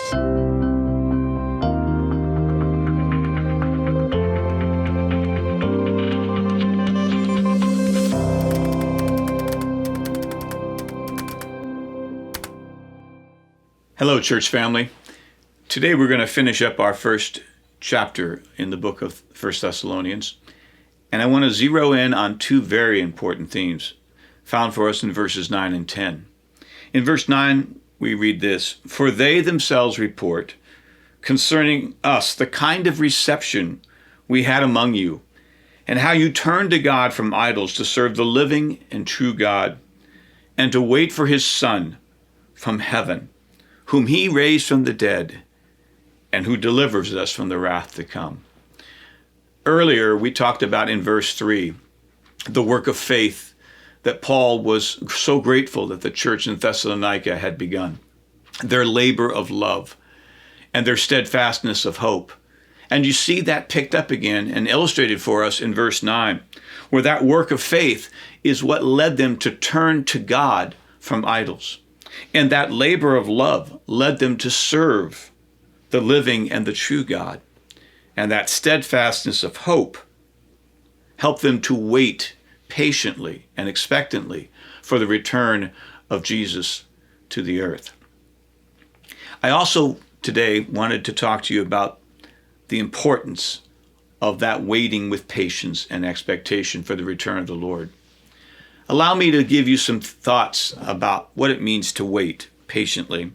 Hello, church family. Today we're going to finish up our first chapter in the book of 1 Thessalonians, and I want to zero in on two very important themes found for us in verses 9 and 10. In verse 9, we read this: "For they themselves report concerning us the kind of reception we had among you, and how you turned to God from idols to serve the living and true God, and to wait for his Son from heaven, whom he raised from the dead, and who delivers us from the wrath to come." Earlier, we talked about in verse 3, the work of faith that Paul was so grateful that the church in Thessalonica had begun, their labor of love, and their steadfastness of hope. And you see that picked up again and illustrated for us in verse 9, where that work of faith is what led them to turn to God from idols. And that labor of love led them to serve the living and the true God. And that steadfastness of hope helped them to wait patiently and expectantly for the return of Jesus to the earth. I also today wanted to talk to you about the importance of that waiting with patience and expectation for the return of the Lord. Allow me to give you some thoughts about what it means to wait patiently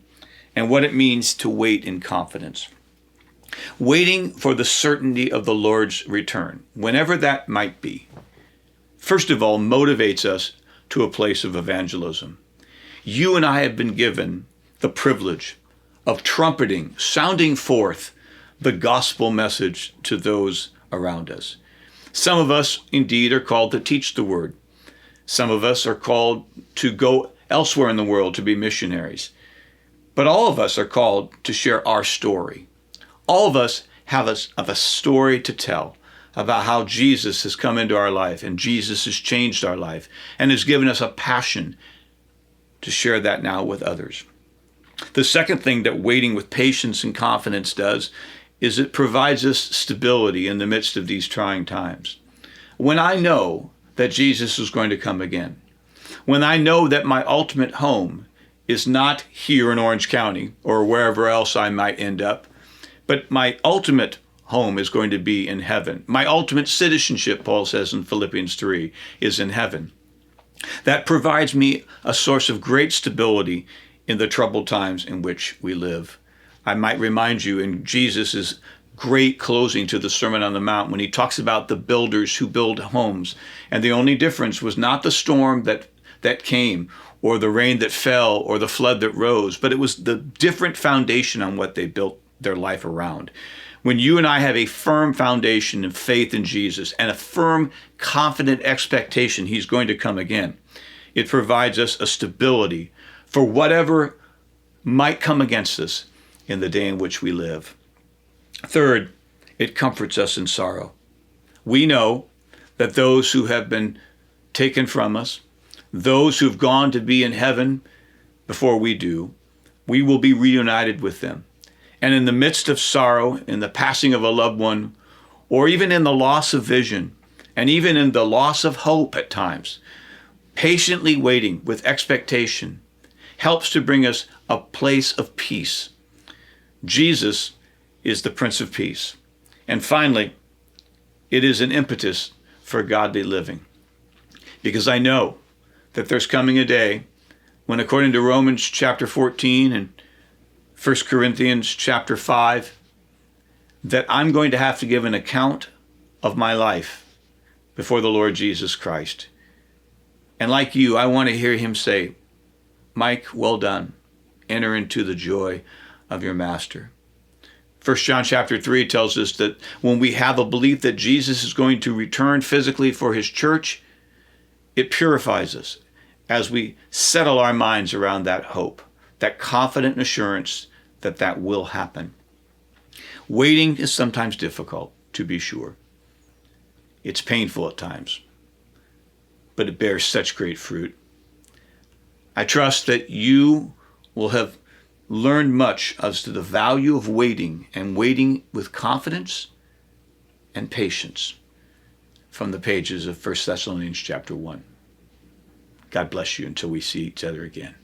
and what it means to wait in confidence. Waiting for the certainty of the Lord's return, whenever that might be, first of all, motivates us to a place of evangelism. You and I have been given the privilege of trumpeting, sounding forth the gospel message to those around us. Some of us indeed are called to teach the word. Some of us are called to go elsewhere in the world to be missionaries. But all of us are called to share our story. All of us have a story to tell about how Jesus has come into our life and Jesus has changed our life and has given us a passion to share that now with others. The second thing that waiting with patience and confidence does is it provides us stability in the midst of these trying times. When I know that Jesus is going to come again, when I know that my ultimate home is not here in Orange County or wherever else I might end up, but my ultimate home is going to be in heaven. My ultimate citizenship, Paul says in Philippians 3, is in heaven. That provides me a source of great stability in the troubled times in which we live. I might remind you in Jesus' great closing to the Sermon on the Mount when he talks about the builders who build homes. And the only difference was not the storm that came or the rain that fell or the flood that rose, but it was the different foundation on what they built their life around. When you and I have a firm foundation of faith in Jesus and a firm, confident expectation he's going to come again, it provides us a stability for whatever might come against us in the day in which we live. Third, it comforts us in sorrow. We know that those who have been taken from us, those who've gone to be in heaven before we do, we will be reunited with them. And in the midst of sorrow, in the passing of a loved one, or even in the loss of vision, and even in the loss of hope at times, patiently waiting with expectation helps to bring us a place of peace. Jesus is the Prince of Peace. And finally, it is an impetus for godly living. Because I know that there's coming a day when, according to Romans chapter 14 and 1 Corinthians chapter 5, that I'm going to have to give an account of my life before the Lord Jesus Christ. And like you, I want to hear him say, "Mike, well done. Enter into the joy of your master." 1 John chapter 3 tells us that when we have a belief that Jesus is going to return physically for his church, it purifies us as we settle our minds around that hope, that confident assurance that that will happen. Waiting is sometimes difficult, to be sure. It's painful at times, but it bears such great fruit. I trust that you will have learned much as to the value of waiting and waiting with confidence and patience from the pages of 1 Thessalonians chapter 1. God bless you until we see each other again.